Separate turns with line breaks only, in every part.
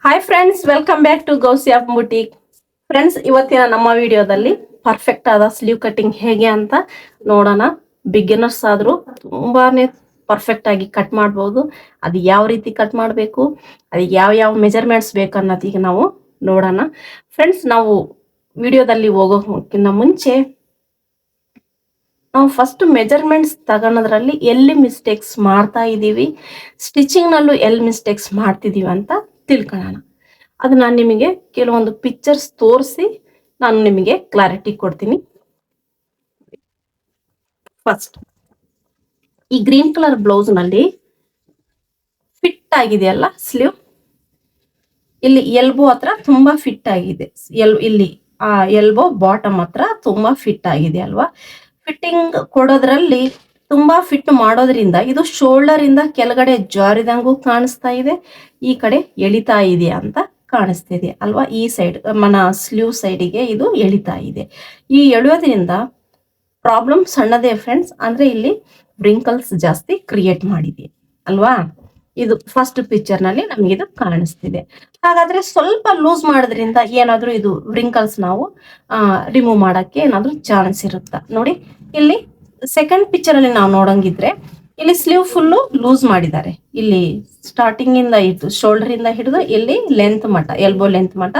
Hi friends, welcome back to Gausia boutique. Friends, ಇವತ್ತಿನ ನಮ್ಮ ವಿಡಿಯೋದಲ್ಲಿ ಪರ್ಫೆಕ್ಟ್ ಆದ ಸ್ಲೀವ್ ಕಟಿಂಗ್ ಹೇಗೆ ಅಂತ ನೋಡೋಣ. ಬಿಗಿನರ್ಸ್ ಆದ್ರೂ ತುಂಬಾನೇ ಪರ್ಫೆಕ್ಟ್ ಆಗಿ ಕಟ್ ಮಾಡ್ಬೋದು. ಅದು ಯಾವ ರೀತಿ ಕಟ್ ಮಾಡಬೇಕು, ಅದು ಯಾವ ಮೆಜರ್ಮೆಂಟ್ಸ್ ಬೇಕು ಅನ್ನೋದೀಗ ನಾವು ನೋಡೋಣ. ಫ್ರೆಂಡ್ಸ್, ನಾವು ವಿಡಿಯೋದಲ್ಲಿ ಹೋಗೋಕ್ಕಿಂತ ಮುಂಚೆ ನಾವು ಫಸ್ಟ್ ಮೆಜರ್ಮೆಂಟ್ಸ್ ತಗೊಳೋದ್ರಲ್ಲಿ ಎಲ್ಲಿ ಮಿಸ್ಟೇಕ್ಸ್ ಮಾಡ್ತಾ ಇದ್ದೀವಿ, ಸ್ಟಿಚಿಂಗ್ನಲ್ಲೂ ಎಲ್ಲಿ ಮಿಸ್ಟೇಕ್ಸ್ ಮಾಡ್ತಿದ್ದೀವಿ ಅಂತ ತಿಳ್ಕೊಳ್ಳೋಣ. ಅದು ನಾನು ನಿಮಗೆ ಕೆಲವೊಂದು ಪಿಕ್ಚರ್ಸ್ ತೋರಿಸಿ ನಾನು ನಿಮಗೆ ಕ್ಲಾರಿಟಿ ಕೊಡ್ತೀನಿ. ಫಸ್ಟ್, ಈ ಗ್ರೀನ್ ಕಲರ್ ಬ್ಲೌಸ್ ನಲ್ಲಿ ಫಿಟ್ ಆಗಿದೆಯಲ್ಲ ಸ್ಲೀವ್, ಇಲ್ಲಿ ಎಲ್ಬೋ ಹತ್ರ ತುಂಬಾ ಫಿಟ್ ಆಗಿದೆ. ಇಲ್ಲಿ ಆ ಎಲ್ಬೋ ಬಾಟಮ್ ಹತ್ರ ತುಂಬಾ ಫಿಟ್ ಆಗಿದೆ ಅಲ್ವಾ. ಫಿಟ್ಟಿಂಗ್ ಕೊಡೋದ್ರಲ್ಲಿ ತುಂಬಾ ಫಿಟ್ ಮಾಡೋದ್ರಿಂದ ಇದು ಶೋಲ್ಡರ್ ಇಂದ ಕೆಳಗಡೆ ಜಾರಿದಂಗೂ ಕಾಣಿಸ್ತಾ ಇದೆ, ಈ ಕಡೆ ಎಳಿತಾ ಇದೆ ಅಂತ ಕಾಣಿಸ್ತಿದೆ ಅಲ್ವಾ. ಈ ಸೈಡ್ ಮನ ಸ್ಲೀವ್ ಸೈಡಿಗೆ ಇದು ಎಳಿತಾ ಇದೆ. ಈ ಎಳೆಯೋದ್ರಿಂದ ಪ್ರಾಬ್ಲಮ್ ಸಣ್ಣದೇ ಫ್ರೆಂಡ್ಸ್, ಅಂದ್ರೆ ಇಲ್ಲಿ ವ್ರಿಂಕಲ್ಸ್ ಜಾಸ್ತಿ ಕ್ರಿಯೇಟ್ ಮಾಡಿದೆ ಅಲ್ವಾ. ಇದು ಫಸ್ಟ್ ಪಿಕ್ಚರ್ ನಲ್ಲಿ ನಮ್ಗೆ ಇದು ಕಾಣಿಸ್ತಿದೆ. ಹಾಗಾದ್ರೆ ಸ್ವಲ್ಪ ಲೂಸ್ ಮಾಡೋದ್ರಿಂದ ಏನಾದ್ರೂ ಇದು ವ್ರಿಂಕಲ್ಸ್ ನಾವು ರಿಮೂವ್ ಮಾಡಕ್ಕೆ ಏನಾದ್ರೂ ಚಾನ್ಸ್ ಇರುತ್ತಾ ನೋಡಿ. ಇಲ್ಲಿ ಸೆಕೆಂಡ್ ಪಿಕ್ಚರ್ ಅಲ್ಲಿ ನಾವು ನೋಡಂಗಿದ್ರೆ ಇಲ್ಲಿ ಸ್ಲೀವ್ ಫುಲ್ಲು ಲೂಸ್ ಮಾಡಿದ್ದಾರೆ. ಇಲ್ಲಿ ಸ್ಟಾರ್ಟಿಂಗ್ ಇಂದ ಇದ್ದು ಶೋಲ್ಡರ್ ಇಂದ ಹಿಡಿದು ಇಲ್ಲಿ ಲೆಂತ್ ಮಟ್ಟ, ಎಲ್ಬೋ ಲೆಂತ್ ಮಟ್ಟ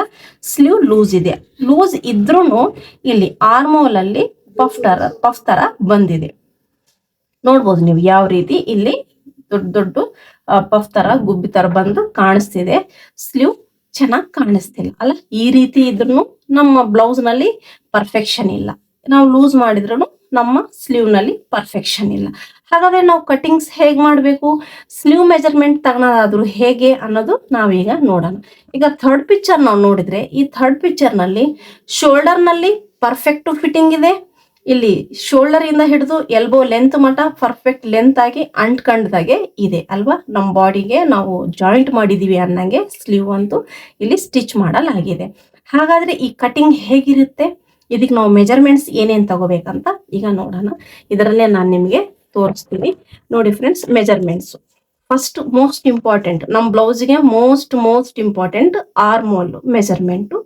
ಸ್ಲೀವ್ ಲೂಸ್ ಇದೆ. ಲೂಸ್ ಇದ್ರೂನು ಇಲ್ಲಿ ಆರ್ಮೋಲ್ ಅಲ್ಲಿ ಪಫ್ ತರ ಬಂದಿದೆ. ನೋಡ್ಬೋದು ನೀವು ಯಾವ ರೀತಿ ಇಲ್ಲಿ ದೊಡ್ಡ ದೊಡ್ಡ ಪಫ್ ತರ ಗುಬ್ಬಿ ತರ ಬಂದು ಕಾಣಿಸ್ತಿದೆ. ಸ್ಲೀವ್ ಚೆನ್ನಾಗಿ ಕಾಣಿಸ್ತಿಲ್ಲ ಅಲ್ಲ. ಈ ರೀತಿ ಇದ್ರೂ ನಮ್ಮ ಬ್ಲೌಸ್ ನಲ್ಲಿ ಪರ್ಫೆಕ್ಷನ್ ಇಲ್ಲ. ನಾವು ಲೂಸ್ ಮಾಡಿದ್ರು ನಮ್ಮ ಸ್ಲೀವ್ ನಲ್ಲಿ ಪರ್ಫೆಕ್ಷನ್ ಇಲ್ಲ. ಹಾಗಾದ್ರೆ ನಾವು ಕಟಿಂಗ್ಸ್ ಹೇಗ್ ಮಾಡ್ಬೇಕು, ಸ್ಲೀವ್ ಮೆಜರ್ಮೆಂಟ್ ತಗೊಳೋದಾದ್ರೂ ಹೇಗೆ ಅನ್ನೋದು ನಾವೀಗ ನೋಡೋಣ. ಈಗ ಥರ್ಡ್ ಪಿಕ್ಚರ್ ನಾವು ನೋಡಿದ್ರೆ, ಈ ಥರ್ಡ್ ಪಿಕ್ಚರ್ ನಲ್ಲಿ ಶೋಲ್ಡರ್ ನಲ್ಲಿ ಪರ್ಫೆಕ್ಟ್ ಫಿಟ್ಟಿಂಗ್ ಇದೆ. ಇಲ್ಲಿ ಶೋಲ್ಡರ್ ಇಂದ ಹಿಡಿದು ಎಲ್ಬೋ ಲೆಂತ್ ಮಟ್ಟ ಪರ್ಫೆಕ್ಟ್ ಲೆಂತ್ ಆಗಿ ಅಂಟ್ಕೊಂಡದಾಗೆ ಇದೆ ಅಲ್ವಾ. ನಮ್ಮ ಬಾಡಿಗೆ ನಾವು ಜಾಯಿಂಟ್ ಮಾಡಿದೀವಿ ಅನ್ನಂಗೆ ಸ್ಲೀವ್ ಅಂತೂ ಇಲ್ಲಿ ಸ್ಟಿಚ್ ಮಾಡಲಾಗಿದೆ. ಹಾಗಾದ್ರೆ ಈ ಕಟಿಂಗ್ ಹೇಗಿರುತ್ತೆ, ಇದಕ್ಕೆ ನಾವು ಮೆಜರ್ಮೆಂಟ್ಸ್ ಏನೇನ್ ತಗೋಬೇಕಂತ ಈಗ ನೋಡೋಣ. ಇದರಲ್ಲೇ ನಾನು ನಿಮಗೆ ತೋರಿಸ್ತೀನಿ ನೋಡಿ friends. Measurements first most important, ನಮ್ಮ ಬ್ಲೌಸ್ಗೆ most important armhole measurement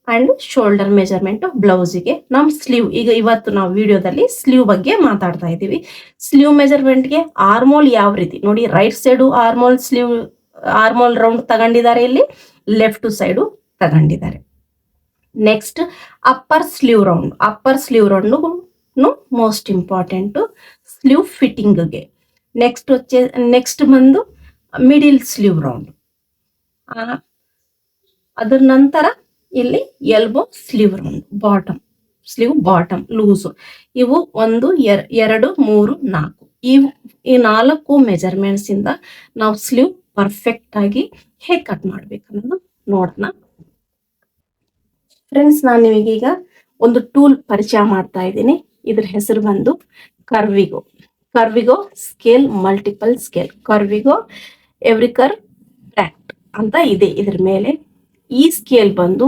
and shoulder measurement ಬ್ಲೌಸಿಗೆ. ನಮ್ಮ ಸ್ಲೀವ್, ಈಗ ಇವತ್ತು ನಾವು ವಿಡಿಯೋದಲ್ಲಿ ಸ್ಲೀವ್ ಬಗ್ಗೆ ಮಾತಾಡ್ತಾ ಇದ್ದೀವಿ. ಸ್ಲೀವ್ ಮೆಜರ್ಮೆಂಟ್ಗೆ ಆರ್ಮೋಲ್ ಯಾವ ರೀತಿ ನೋಡಿ, ರೈಟ್ ಸೈಡು ಆರ್ಮೋಲ್ ರೌಂಡ್ ತಗೊಂಡಿದ್ದಾರೆ, ಇಲ್ಲಿ ಲೆಫ್ಟ್ ಸೈಡು ತಗೊಂಡಿದ್ದಾರೆ. Next upper sleeve round most important sleeve ಫಿಟ್ಟಿಂಗ್ಗೆ. ನೆಕ್ಸ್ಟ್ ಬಂದು ಮಿಡಿಲ್ ಸ್ಲೀವ್ ರೌಂಡ್. ಅದ್ರ ನಂತರ ಇಲ್ಲಿ elbow sleeve round, sleeve bottom loose. ಇವು 1 2 3 4 ಈ 4 ಮೆಜರ್ಮೆಂಟ್ಸ್ ಇಂದ ನಾವು ಸ್ಲೀವ್ ಪರ್ಫೆಕ್ಟ್ ಆಗಿ ಹೇಗೆ ಕಟ್ ಮಾಡ್ಬೇಕು ಅನ್ನೋದು ನೋಡೋಣ. ಫ್ರೆಂಡ್ಸ್, ನಾನು ನಿಮಗೀಗ ಒಂದು ಟೂಲ್ ಪರಿಚಯ ಮಾಡ್ತಾ ಇದ್ದೀನಿ. ಇದ್ರ ಹೆಸರು ಬಂದು ಕರ್ವಿಗೋ ಸ್ಕೇಲ್, ಮಲ್ಟಿಪಲ್ ಸ್ಕೇಲ್, ಕರ್ವಿಗೋ ಎವ್ರಿಕರ್ ಟ್ರ್ಯಾಕ್ಟ್ ಅಂತ ಇದೆ ಇದ್ರ ಮೇಲೆ. ಈ ಸ್ಕೇಲ್ ಬಂದು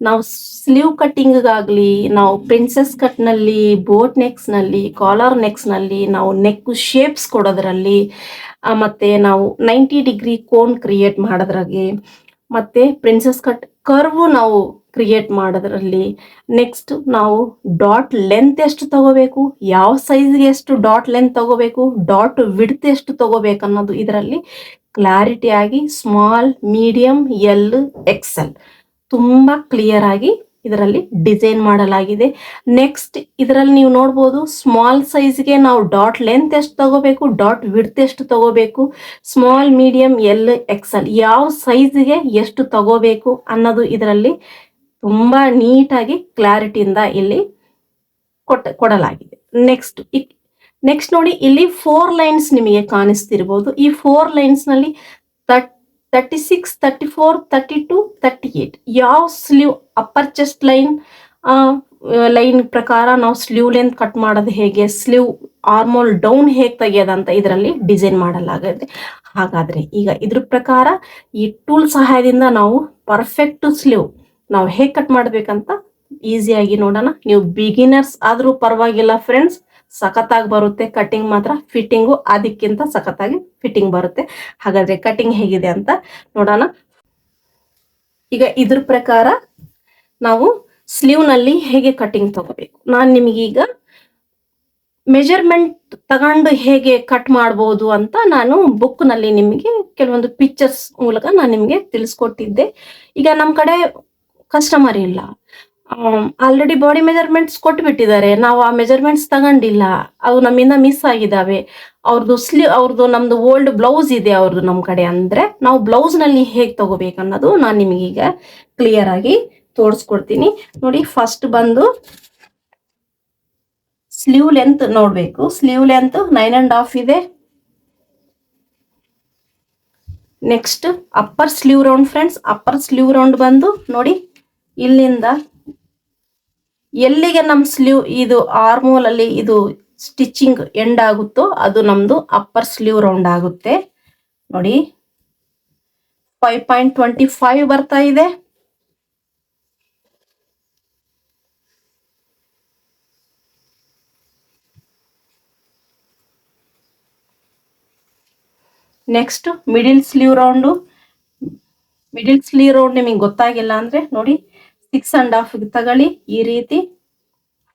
ನಾವು ಸ್ಲೀವ್ ಕಟ್ಟಿಂಗ್ಗಾಗ್ಲಿ, ನಾವು ಪ್ರಿನ್ಸೆಸ್ ಕಟ್ ನಲ್ಲಿ, ಬೋಟ್ ನೆಕ್ಸ್ ನಲ್ಲಿ, ಕಾಲರ್ ನೆಕ್ಸ್ ನಲ್ಲಿ, ನಾವು ನೆಕ್ ಶೇಪ್ಸ್ ಕೊಡೋದ್ರಲ್ಲಿ, ಮತ್ತೆ ನಾವು 90 ಡಿಗ್ರಿ ಕೋನ್ ಕ್ರಿಯೇಟ್ ಮಾಡೋದ್ರಾಗೆ, ಮತ್ತೆ ಪ್ರಿನ್ಸೆಸ್ ಕಟ್ ಕರ್ವ್ ನಾವು ಕ್ರಿಯೇಟ್ ಮಾಡೋದ್ರಲ್ಲಿ, ನೆಕ್ಸ್ಟ್ ನಾವು ಡಾಟ್ ಲೆಂತ್ ಎಷ್ಟು ತಗೋಬೇಕು, ಯಾವ ಸೈಜ್ಗೆ ಎಷ್ಟು ಡಾಟ್ ಲೆಂತ್ ತಗೋಬೇಕು, ಡಾಟ್ ವಿಡ್ತ್ ಎಷ್ಟು ತಗೋಬೇಕು ಅನ್ನೋದು ಇದರಲ್ಲಿ ಕ್ಲಾರಿಟಿ ಆಗಿ ಸ್ಮಾಲ್, ಮೀಡಿಯಂ, ಎಲ್, ಎಕ್ಸೆಲ್ ತುಂಬಾ ಕ್ಲಿಯರ್ ಆಗಿ ಇದರಲ್ಲಿ ಡಿಸೈನ್ ಮಾಡಲಾಗಿದೆ. ನೆಕ್ಸ್ಟ್ ಇದರಲ್ಲಿ ನೀವು ನೋಡ್ಬೋದು, ಸ್ಮಾಲ್ ಸೈಜ್ಗೆ ನಾವು ಡಾಟ್ ಲೆಂತ್ ಎಷ್ಟು ತಗೋಬೇಕು, ಡಾಟ್ ವಿಡ್ತ್ ಎಷ್ಟು ತಗೋಬೇಕು, ಸ್ಮಾಲ್, ಮೀಡಿಯಂ, ಎಲ್, ಎಕ್ಸೆಲ್ ಯಾವ ಸೈಜ್ಗೆ ಎಷ್ಟು ತಗೋಬೇಕು ಅನ್ನೋದು ಇದರಲ್ಲಿ ತುಂಬಾ ನೀಟಾಗಿ ಕ್ಲಾರಿಟಿಯಿಂದ ಇಲ್ಲಿ ಕೊಡಲಾಗಿದೆ. ನೆಕ್ಸ್ಟ್ ನೋಡಿ, ಇಲ್ಲಿ 4 ಲೈನ್ಸ್ ನಿಮಗೆ ಕಾಣಿಸ್ತಿರ್ಬೋದು. ಈ 4 ಲೈನ್ಸ್ ನಲ್ಲಿ 36, 34, 32, 38 ಯಾವ ಸ್ಲೀವ್ ಅಪ್ಪರ್ ಚೆಸ್ಟ್ ಲೈನ್ ಪ್ರಕಾರ ನಾವು ಸ್ಲೀವ್ ಲೆಂತ್ ಕಟ್ ಮಾಡೋದು ಹೇಗೆ, ಸ್ಲೀವ್ ಆರ್ಮೋಲ್ ಡೌನ್ ಹೇಗೆ ತೆಗೆಯೋದಂತ ಇದರಲ್ಲಿ ಡಿಸೈನ್ ಮಾಡಲಾಗಿದೆ. ಹಾಗಾದ್ರೆ ಈಗ ಇದ್ರ ಪ್ರಕಾರ ಈ ಟೂಲ್ ಸಹಾಯದಿಂದ ನಾವು ಪರ್ಫೆಕ್ಟ್ ಸ್ಲೀವ್ ನಾವು ಹೇಗೆ ಕಟ್ ಮಾಡ್ಬೇಕಂತ ಈಸಿಯಾಗಿ ನೋಡೋಣ. ನೀವು ಬಿಗಿನರ್ಸ್ ಆದ್ರೂ ಪರವಾಗಿಲ್ಲ ಫ್ರೆಂಡ್ಸ್, ಸಖತ್ತಾಗಿ ಬರುತ್ತೆ. ಕಟಿಂಗ್ ಮಾತ್ರ ಫಿಟ್ಟಿಂಗು ಅದಕ್ಕಿಂತ ಸಖತ್ತಾಗಿ ಫಿಟ್ಟಿಂಗ್ ಬರುತ್ತೆ. ಹಾಗಾದ್ರೆ ಕಟಿಂಗ್ ಹೇಗಿದೆ ಅಂತ ನೋಡೋಣ. ಈಗ ಇದ್ರ ಪ್ರಕಾರ ನಾವು ಸ್ಲೀವ್ ನಲ್ಲಿ ಹೇಗೆ ಕಟಿಂಗ್ ತಗೋಬೇಕು, ನಾನು ನಿಮಗೀಗ ಮೆಜರ್ಮೆಂಟ್ ತಗೊಂಡು ಹೇಗೆ ಕಟ್ ಮಾಡ್ಬೋದು ಅಂತ ನಾನು ಬುಕ್ ನಲ್ಲಿ ನಿಮಗೆ ಕೆಲವೊಂದು ಪಿಕ್ಚರ್ಸ್ ಮೂಲಕ ನಾನು ನಿಮಗೆ ತಿಳಿಸ್ಕೊಟ್ಟಿದ್ದೆ. ಈಗ ನಮ್ಮ ಕಡೆ ಕಸ್ಟಮರ್ ಇಲ್ಲ, ಆಲ್ರೆಡಿ ಬಾಡಿ ಮೆಜರ್ಮೆಂಟ್ಸ್ ಕೊಟ್ಬಿಟ್ಟಿದ್ದಾರೆ, ನಾವು ಆ ಮೆಜರ್ಮೆಂಟ್ಸ್ ತಗೊಂಡಿಲ್ಲ, ಅವು ನಮ್ಮಿಂದ ಮಿಸ್ ಆಗಿದಾವೆ. ಅವ್ರದ್ದು ನಮ್ದು ಓಲ್ಡ್ ಬ್ಲೌಸ್ ಇದೆ ಅವ್ರದ್ದು ನಮ್ಮ ಕಡೆ, ಅಂದ್ರೆ ನಾವು ಬ್ಲೌಸ್ ನಲ್ಲಿ ಹೇಗೆ ತಗೋಬೇಕನ್ನೋದು ನಾನು ನಿಮಗೀಗ ಕ್ಲಿಯರ್ ಆಗಿ ತೋರಿಸ್ಕೊಡ್ತೀನಿ. ನೋಡಿ, ಫಸ್ಟ್ ಬಂದು ಸ್ಲೀವ್ ಲೆಂತ್ ನೋಡ್ಬೇಕು. ಸ್ಲೀವ್ ಲೆಂತ್ 9.5 ಇದೆ. Next upper sleeve round friends, upper sleeve round ಬಂದು ನೋಡಿ, ಇಲ್ಲಿಂದ ಎಲ್ಲಿಗೆ ನಮ್ ಸ್ಲೀವ್ ಇದು ಆರ್ಮೋಲ್ ಅಲ್ಲಿ ಇದು ಸ್ಟಿಚಿಂಗ್ ಎಂಡ್ ಆಗುತ್ತೋ ಅದು ನಮ್ದು ಅಪ್ಪರ್ ಸ್ಲೀವ್ ರೌಂಡ್ ಆಗುತ್ತೆ. ನೋಡಿ 5.25 ಬರ್ತಾ ಇದೆ. Next middle sleeve round. Middle sleeve round ನಿಮಗೆ ಗೊತ್ತಾಗಿಲ್ಲ ಅಂದ್ರೆ ನೋಡಿ 6.5 ತಗೊಳ್ಳಿ. ಈ ರೀತಿ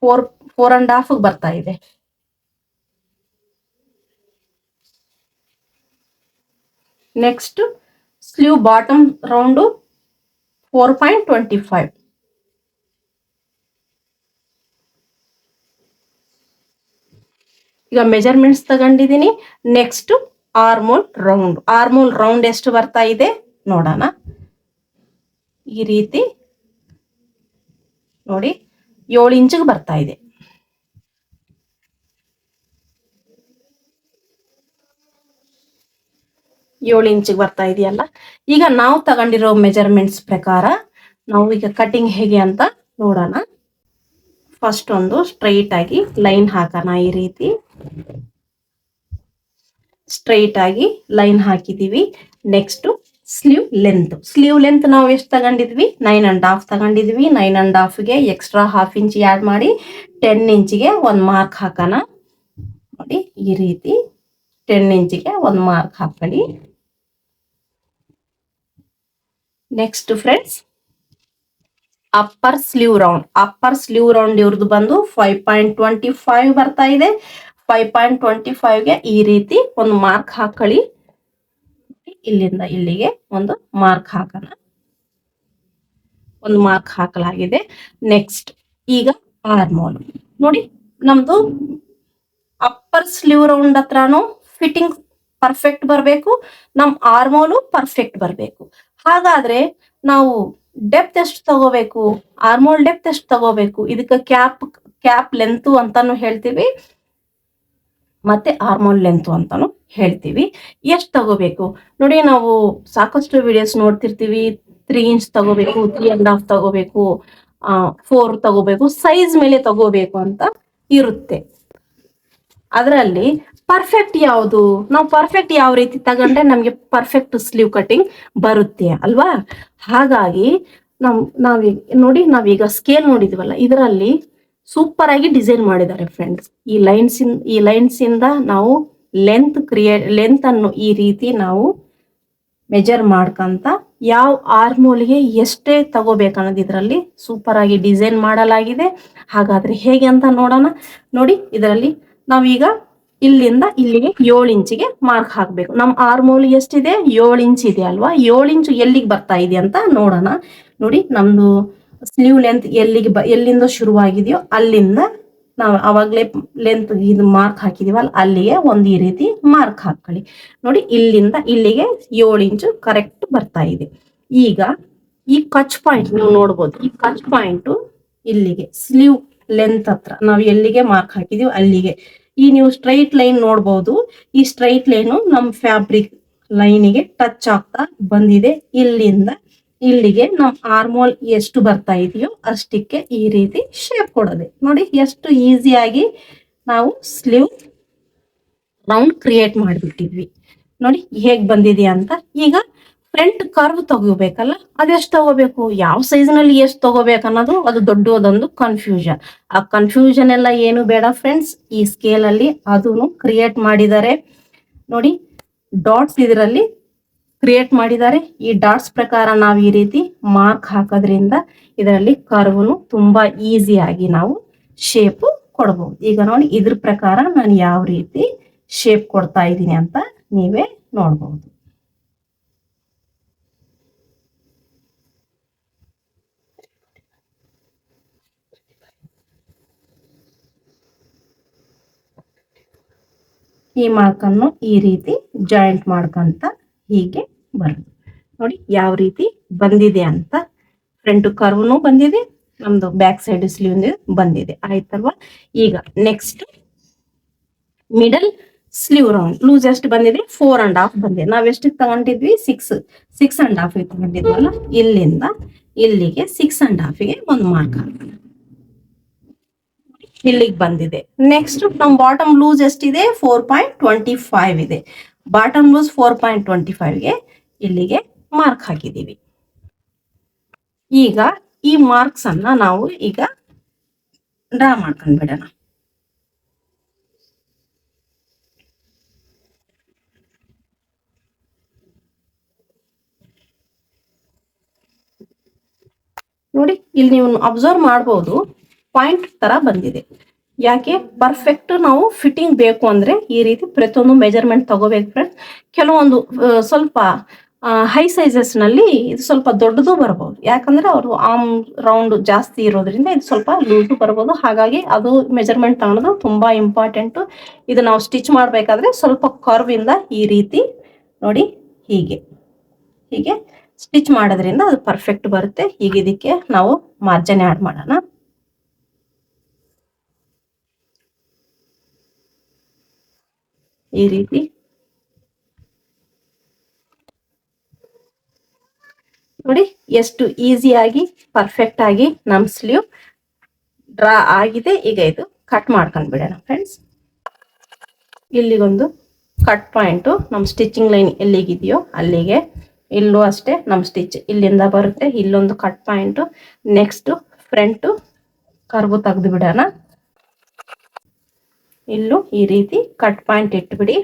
4.5 ಬರ್ತಾ ಇದೆ. Next sleeve bottom round 4.25. ಈಗ ಮೆಜರ್ಮೆಂಟ್ಸ್ ತಗೊಂಡಿದ್ದೀನಿ. Next armhole round. Armhole round ಎಷ್ಟು ಬರ್ತಾ ಇದೆ ನೋಡೋಣ. ಈ ರೀತಿ ನೋಡಿ 7 ಇಂಚಿಗೆ ಬರ್ತಾ ಇದೆ. ಏಳು ಇಂಚಿಗೆ ಬರ್ತಾ ಇದೆಯಲ್ಲ. ಈಗ ನಾವು ತಗೊಂಡಿರೋ ಮೆಜರ್ಮೆಂಟ್ಸ್ ಪ್ರಕಾರ ನಾವು ಈಗ ಕಟಿಂಗ್ ಹೇಗೆ ಅಂತ ನೋಡೋಣ. ಫಸ್ಟ್ ಒಂದು ಸ್ಟ್ರೈಟ್ ಆಗಿ ಲೈನ್ ಹಾಕೋಣ. ಈ ರೀತಿ ಸ್ಟ್ರೈಟ್ ಆಗಿ ಲೈನ್ ಹಾಕಿದೀವಿ. ನೆಕ್ಸ್ಟ್ ಸ್ಲೀವ್ ಲೆಂತ್ ನಾವು ಎಷ್ಟು ತಗೊಂಡಿದ್ವಿ, 9.5 ತಗೊಂಡಿದ್ವಿ. 9.5ಗೆ ಎಕ್ಸ್ಟ್ರಾ 1/2 ಇಂಚ್ ಆಡ್ ಮಾಡಿ 10 ಇಂಚಿಗೆ ಒಂದು ಮಾರ್ಕ್ ಹಾಕೋಣ. ನೋಡಿ ಈ ರೀತಿ 10 ಇಂಚಿಗೆ ಒಂದು ಮಾರ್ಕ್ ಹಾಕೊಳ್ಳಿ. Next friends upper sleeve round ಇವ್ರದ್ದು ಬಂದು 5.25 ಬರ್ತಾ ಇದೆ. 5.25ಗೆ ಈ ರೀತಿ ಒಂದು ಮಾರ್ಕ್ ಹಾಕೊಳ್ಳಿ. ಇಲ್ಲಿಂದ ಇಲ್ಲಿಗೆ ಒಂದು ಮಾರ್ಕ್ ಹಾಕೋಣ. ಒಂದು ಮಾರ್ಕ್ ಹಾಕಲಾಗಿದೆ. ನೆಕ್ಸ್ಟ್ ಈಗ ಆರ್ಮೋಲ್ ನೋಡಿ, ನಮ್ದು ಅಪ್ಪರ್ ಸ್ಲೀವ್ ರೌಂಡ್ ಹತ್ರನು ಫಿಟ್ಟಿಂಗ್ ಪರ್ಫೆಕ್ಟ್ ಬರಬೇಕು, ನಮ್ ಆರ್ಮೋಲು ಪರ್ಫೆಕ್ಟ್ ಬರಬೇಕು. ಹಾಗಾದ್ರೆ ನಾವು ಡೆಪ್ತ್ ಎಷ್ಟು ತಗೋಬೇಕು, ಆರ್ಮೋಲ್ ಡೆಪ್ತ್ ಎಷ್ಟು ತಗೋಬೇಕು, ಇದಕ್ಕೆ ಕ್ಯಾಪ್ ಲೆಂತ್ ಅಂತಾನು ಹೇಳ್ತೀವಿ, ಮತ್ತೆ ಆರ್ಮೋಲ್ ಲೆಂತ್ ಅಂತಾನು ಹೇಳ್ತೀವಿ. ಎಷ್ಟು ತಗೋಬೇಕು ನೋಡಿ, ನಾವು ಸಾಕಷ್ಟು ವಿಡಿಯೋಸ್ ನೋಡ್ತಿರ್ತೀವಿ. 3 ಇಂಚ್ ತಗೋಬೇಕು, 3.5 ತಗೋಬೇಕು, 4 ತಗೋಬೇಕು, ಸೈಜ್ ಮೇಲೆ ತಗೋಬೇಕು ಅಂತ ಇರುತ್ತೆ. ಅದರಲ್ಲಿ ಪರ್ಫೆಕ್ಟ್ ಯಾವುದು, ನಾವು ಪರ್ಫೆಕ್ಟ್ ಯಾವ ರೀತಿ ತಗೊಂಡ್ರೆ ನಮ್ಗೆ ಪರ್ಫೆಕ್ಟ್ ಸ್ಲೀವ್ ಕಟಿಂಗ್ ಬರುತ್ತೆ ಅಲ್ವಾ. ಹಾಗಾಗಿ ನೋಡಿ, ನಾವೀಗ ಸ್ಕೇಲ್ ನೋಡಿದ್ವಲ್ಲ, ಇದರಲ್ಲಿ ಸೂಪರ್ ಆಗಿ ಡಿಸೈನ್ ಮಾಡಿದ್ದಾರೆ ಫ್ರೆಂಡ್ಸ್. ಈ ಲೈನ್ಸ್ ಇಂದ ನಾವು ಲೆಂತ್ ಅನ್ನು ಈ ರೀತಿ ನಾವು ಮೆಜರ್ ಮಾಡ್ಕಂತ ಯಾವ ಆರ್ಮೋಲ್ಗೆ ಎಷ್ಟೇ ತಗೋಬೇಕನ್ನೋದು ಇದರಲ್ಲಿ ಸೂಪರ್ ಆಗಿ ಡಿಸೈನ್ ಮಾಡಲಾಗಿದೆ. ಹಾಗಾದ್ರೆ ಹೇಗೆ ಅಂತ ನೋಡೋಣ. ನೋಡಿ, ಇದರಲ್ಲಿ ನಾವೀಗ ಇಲ್ಲಿಂದ ಇಲ್ಲಿಗೆ 7 ಇಂಚಿಗೆ ಮಾರ್ಕ್ ಹಾಕ್ಬೇಕು. ನಮ್ಮ ಆರ್ಮೋಲ್ ಎಷ್ಟಿದೆ, 7 ಇಂಚ್ ಇದೆ ಅಲ್ವಾ. 7 ಇಂಚು ಎಲ್ಲಿಗೆ ಬರ್ತಾ ಇದೆ ಅಂತ ನೋಡೋಣ. ನೋಡಿ, ನಮ್ದು ಸ್ಲೀವ್ ಲೆಂತ್ ಎಲ್ಲಿಂದ ಶುರುವಾಗಿದೆಯೋ ಅಲ್ಲಿಂದ ನಾವು ಅವಾಗಲೇ ಲೆಂತ್ ಇದು ಮಾರ್ಕ್ ಹಾಕಿದೀವಲ್ಲ, ಅಲ್ಲಿಗೆ ಒಂದು ಈ ರೀತಿ ಮಾರ್ಕ್ ಹಾಕೊಳ್ಳಿ. ನೋಡಿ, ಇಲ್ಲಿಂದ ಇಲ್ಲಿಗೆ 7 ಇಂಚು ಕರೆಕ್ಟ್ ಬರ್ತಾ ಇದೆ. ಈಗ ಈ ಕಚ್ ಪಾಯಿಂಟ್ ನೀವು ನೋಡ್ಬೋದು. ಈ ಕಚ್ ಪಾಯಿಂಟ್ ಇಲ್ಲಿಗೆ ಸ್ಲೀವ್ ಲೆಂತ್ ಹತ್ರ ನಾವು ಎಲ್ಲಿಗೆ ಮಾರ್ಕ್ ಹಾಕಿದೀವಿ ಅಲ್ಲಿಗೆ ಈ ನೀವು ಸ್ಟ್ರೈಟ್ ಲೈನ್ ನೋಡ್ಬೋದು. ಈ ಸ್ಟ್ರೈಟ್ ಲೈನು ನಮ್ಮ ಫ್ಯಾಬ್ರಿಕ್ ಲೈನಿಗೆ ಟಚ್ ಆಗ್ತಾ ಬಂದಿದೆ. ಇಲ್ಲಿಂದ ಇಲ್ಲಿಗೆ ನಮ್ಮ ಆರ್ಮೋಲ್ ಎಷ್ಟು ಬರ್ತಾ ಇದೆಯೋ ಅಷ್ಟಕ್ಕೆ ಈ ರೀತಿ ಶೇಪ್ ಕೊಡೋದೆ. ನೋಡಿ ಎಷ್ಟು ಈಸಿಯಾಗಿ ನಾವು ಸ್ಲೀವ್ ರೌಂಡ್ ಕ್ರಿಯೇಟ್ ಮಾಡಿಬಿಟ್ಟಿದ್ವಿ. ನೋಡಿ ಹೇಗ್ ಬಂದಿದೆ ಅಂತ. ಈಗ ಫ್ರಂಟ್ ಕರ್ವ್ ತಗೋಬೇಕಲ್ಲ, ಅದೆಷ್ಟು ತಗೋಬೇಕು, ಯಾವ ಸೈಜ್ ನಲ್ಲಿ ಎಷ್ಟು ತಗೋಬೇಕು ಅನ್ನೋದು ಅದು ದೊಡ್ಡದೊಂದು ಕನ್ಫ್ಯೂಷನ್. ಆ ಕನ್ಫ್ಯೂಷನ್ ಎಲ್ಲ ಏನು ಬೇಡ ಫ್ರೆಂಡ್ಸ್, ಈ ಸ್ಕೇಲ್ ಅಲ್ಲಿ ಅದನ್ನು ಕ್ರಿಯೇಟ್ ಮಾಡಿದ್ದಾರೆ ನೋಡಿ. ಡಾಟ್ಸ್ ಇದರಲ್ಲಿ ಕ್ರಿಯೇಟ್ ಮಾಡಿದ್ದಾರೆ. ಈ ಡಾಟ್ಸ್ ಪ್ರಕಾರ ನಾವು ಈ ರೀತಿ ಮಾರ್ಕ್ ಹಾಕೋದ್ರಿಂದ ಇದರಲ್ಲಿ ಕರ್ವ್ನು ತುಂಬಾ ಈಸಿಯಾಗಿ ನಾವು ಶೇಪ್ ಕೊಡಬಹುದು. ಈಗ ನೋಡಿ, ಇದ್ರ ಪ್ರಕಾರ ನಾನು ಯಾವ ರೀತಿ ಶೇಪ್ ಕೊಡ್ತಾ ಇದ್ದೀನಿ ಅಂತ ನೀವೇ ನೋಡಬಹುದು. ಈ ಮಾರ್ಕನ್ನು ಈ ರೀತಿ ಜಾಯಿಂಟ್ ಮಾಡ್ಕೊಂತ ಹೀಗೆ ಬರೋದು ನೋಡಿ ಯಾವ ರೀತಿ ಬಂದಿದೆ ಅಂತ. ಫ್ರಂಟ್ ಕರ್ವ್ನು ಬಂದಿದೆ, ನಮ್ದು ಬ್ಯಾಕ್ ಸೈಡ್ ಸ್ಲೀವ್ ಬಂದಿದೆ, ಆಯ್ತಲ್ವಾ. ಈಗ next middle sleeve round loose ಎಷ್ಟು ಬಂದಿದೆ, 4.5 ಬಂದಿದೆ. ನಾವ್ ಎಷ್ಟು ತಗೊಂಡಿದ್ವಿ, 6.5 ತಗೊಂಡಿದ್ವಲ್ಲ, ಇಲ್ಲಿಂದ ಇಲ್ಲಿಗೆ 6.5ಗೆ ಒಂದು ಮಾರ್ಕ್ ಹಾಕೋಣ. ಇಲ್ಲಿಗೆ ಬಂದಿದೆ. ನೆಕ್ಸ್ಟ್ ನಮ್ ಬಾಟಮ್ ಲೂಸ್ ಎಷ್ಟಿದೆ, 4.25 ಇದೆ. ಬಾಟಮ್ ಲೂಸ್ 4.25ಗೆ ಇಲ್ಲಿಗೆ ಮಾರ್ಕ್ ಹಾಕಿದೀವಿ. ಈಗ ಈ ಮಾರ್ಕ್ಸ್ ಅನ್ನ ನಾವು ಈಗ ಡ್ರಾ ಮಾಡ್ಕೊಂಡ್ಬಿಡೋಣ. ನೋಡಿ, ಇಲ್ಲಿ ನೀವು ಅಬ್ಸರ್ವ್ ಮಾಡಬಹುದು, ಪಾಯಿಂಟ್ ತರ ಬಂದಿದೆ. ಯಾಕೆ, ಪರ್ಫೆಕ್ಟ್ ನಾವು ಫಿಟ್ಟಿಂಗ್ ಬೇಕು ಅಂದ್ರೆ ಈ ರೀತಿ ಪ್ರತಿಯೊಂದು ಮೆಜರ್ಮೆಂಟ್ ತಗೋಬೇಕು ಫ್ರೆಂಡ್ಸ್. ಕೆಲವೊಂದು ಸ್ವಲ್ಪ ಹೈ ಸೈಜಸ್ ನಲ್ಲಿ ಇದು ಸ್ವಲ್ಪ ದೊಡ್ಡದು ಬರಬಹುದು, ಯಾಕಂದ್ರೆ ಅವರು ಆರ್ಮ್ ರೌಂಡ್ ಜಾಸ್ತಿ ಇರೋದ್ರಿಂದ ಇದು ಸ್ವಲ್ಪ ಲೂಸ್ ಬರಬಹುದು. ಹಾಗಾಗಿ ಅದು ಮೆಜರ್ಮೆಂಟ್ ತಗೊಳ್ಳೋದು ತುಂಬಾ ಇಂಪಾರ್ಟೆಂಟ್. ಇದು ನಾವು ಸ್ಟಿಚ್ ಮಾಡ್ಬೇಕಾದ್ರೆ ಸ್ವಲ್ಪ ಕರ್ವ್ ಇಂದ ಈ ರೀತಿ ನೋಡಿ ಹೀಗೆ ಹೀಗೆ ಸ್ಟಿಚ್ ಮಾಡೋದ್ರಿಂದ ಅದು ಪರ್ಫೆಕ್ಟ್ ಬರುತ್ತೆ. ಈಗ ಇದಕ್ಕೆ ನಾವು ಮಾರ್ಜಿನ್ ಆಡ್ ಮಾಡೋಣ. ಈ ರೀತಿ ನೋಡಿ ಎಷ್ಟು ಈಸಿಯಾಗಿ ಪರ್ಫೆಕ್ಟ್ ಆಗಿ ನಮ್ ಸ್ಲೀವ್ ಡ್ರಾ ಆಗಿದೆ. ಈಗ ಇದು ಕಟ್ ಮಾಡ್ಕೊಂಡ್ ಬಿಡೋಣ ಫ್ರೆಂಡ್ಸ್. ಇಲ್ಲಿಗೊಂದು ಕಟ್ ಪಾಯಿಂಟ್, ನಮ್ ಸ್ಟಿಚಿಂಗ್ ಲೈನ್ ಎಲ್ಲಿಗಿದೆಯೋ ಅಲ್ಲಿಗೆ, ಇಲ್ಲೂ ಅಷ್ಟೇ ನಮ್ ಸ್ಟಿಚ್ ಇಲ್ಲಿಂದ ಬರುತ್ತೆ, ಇಲ್ಲೊಂದು cut point. Next front curve ತೆಗೆದು ಬಿಡೋಣ. ಇಲ್ಲೂ ಈ ರೀತಿ ಕಟ್ ಪಾಯಿಂಟ್ ಇಟ್ಬಿಡಿ.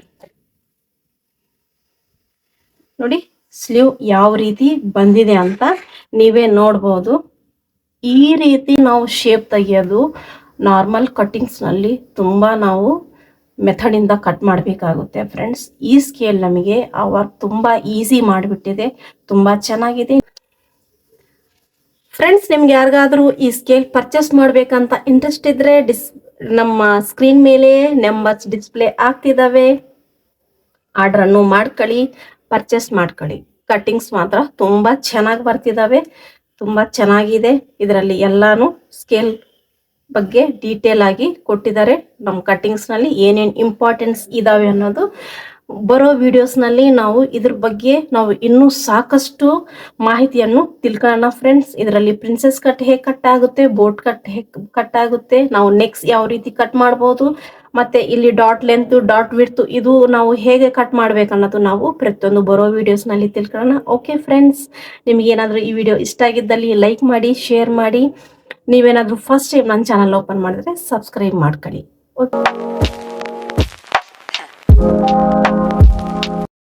ನೋಡಿ ಸ್ಲೀವ್ ಯಾವ ರೀತಿ ಬಂದಿದೆ ಅಂತ ನೀವೇ ನೋಡ್ಬೋದು. ಈ ರೀತಿ ನಾವು ಶೇಪ್ ತೆಗಿಯೋದು ನಾರ್ಮಲ್ ಕಟ್ಟಿಂಗ್ಸ್ ನಲ್ಲಿ ತುಂಬಾ ನಾವು ಮೆಥಡ್ ಇಂದ ಕಟ್ ಮಾಡಬೇಕಾಗುತ್ತೆ ಫ್ರೆಂಡ್ಸ್. ಈ ಸ್ಕೇಲ್ ನಮಗೆ ಆ ವರ್ಕ್ ತುಂಬಾ ಈಸಿ ಮಾಡಿಬಿಟ್ಟಿದೆ, ತುಂಬಾ ಚೆನ್ನಾಗಿದೆ ಫ್ರೆಂಡ್ಸ್. ನಿಮ್ಗೆ ಯಾರಿಗಾದ್ರೂ ಈ ಸ್ಕೇಲ್ ಪರ್ಚೇಸ್ ಮಾಡ್ಬೇಕಂತ ಇಂಟ್ರೆಸ್ಟ್ ಇದ್ರೆ ನಮ್ಮ ಸ್ಕ್ರೀನ್ ಮೇಲೆ ನಂಬರ್ಸ್ ಡಿಸ್ಪ್ಲೇ ಆಗ್ತಿದಾವೆ, ಆರ್ಡರ್ ಅನ್ನು ಮಾಡ್ಕೊಳ್ಳಿ, ಪರ್ಚೇಸ್ ಮಾಡ್ಕೊಳ್ಳಿ. ಕಟ್ಟಿಂಗ್ಸ್ ಮಾತ್ರ ತುಂಬಾ ಚೆನ್ನಾಗಿ ಬರ್ತಿದಾವೆ, ತುಂಬಾ ಚೆನ್ನಾಗಿದೆ. ಇದರಲ್ಲಿ ಎಲ್ಲಾನು ಸ್ಕೇಲ್ ಬಗ್ಗೆ ಡೀಟೇಲ್ ಆಗಿ ಕೊಟ್ಟಿದ್ದಾರೆ. ನಮ್ಮ ಕಟ್ಟಿಂಗ್ಸ್ ನಲ್ಲಿ ಏನೇನ್ ಇಂಪಾರ್ಟೆನ್ಸ್ ಇದಾವೆ ಅನ್ನೋದು ಬರೋ ವಿಡಿಯೋಸ್ ನಲ್ಲಿ ನಾವು ಇದ್ರ ಬಗ್ಗೆ ನಾವು ಇನ್ನೂ ಸಾಕಷ್ಟು ಮಾಹಿತಿಯನ್ನು ತಿಳ್ಕೊಳ್ಳೋಣ ಫ್ರೆಂಡ್ಸ್. ಇದರಲ್ಲಿ ಪ್ರಿನ್ಸೆಸ್ ಕಟ್ ಹೇಗೆ ಕಟ್ ಆಗುತ್ತೆ, ಬೋಟ್ ಕಟ್ ಹೇಗೆ ಕಟ್ ಆಗುತ್ತೆ, ನಾವು ನೆಕ್ಸ್ಟ್ ಯಾವ ರೀತಿ ಕಟ್ ಮಾಡಬಹುದು, ಮತ್ತೆ ಇಲ್ಲಿ ಡಾಟ್ ಲೆಂತ್ ಡಾಟ್ ವಿಡ್ತ್ ಇದು ನಾವು ಹೇಗೆ ಕಟ್ ಮಾಡ್ಬೇಕನ್ನೋದು ನಾವು ಪ್ರತಿಯೊಂದು ಬರೋ ವಿಡಿಯೋಸ್ ನಲ್ಲಿ ತಿಳ್ಕೊಳ್ಳೋಣ. ಓಕೆ ಫ್ರೆಂಡ್ಸ್, ನಿಮ್ಗೆ ಏನಾದರೂ ಈ ವಿಡಿಯೋ ಇಷ್ಟ ಆಗಿದ್ದಲ್ಲಿ ಲೈಕ್ ಮಾಡಿ, ಶೇರ್ ಮಾಡಿ. ನೀವೇನಾದ್ರೂ ಫಸ್ಟ್ ಟೈಮ್ ನನ್ನ ಚಾನಲ್ ಓಪನ್ ಮಾಡಿದ್ರೆ ಸಬ್ಸ್ಕ್ರೈಬ್ ಮಾಡ್ಕೊಳ್ಳಿ. ಓಕೆ.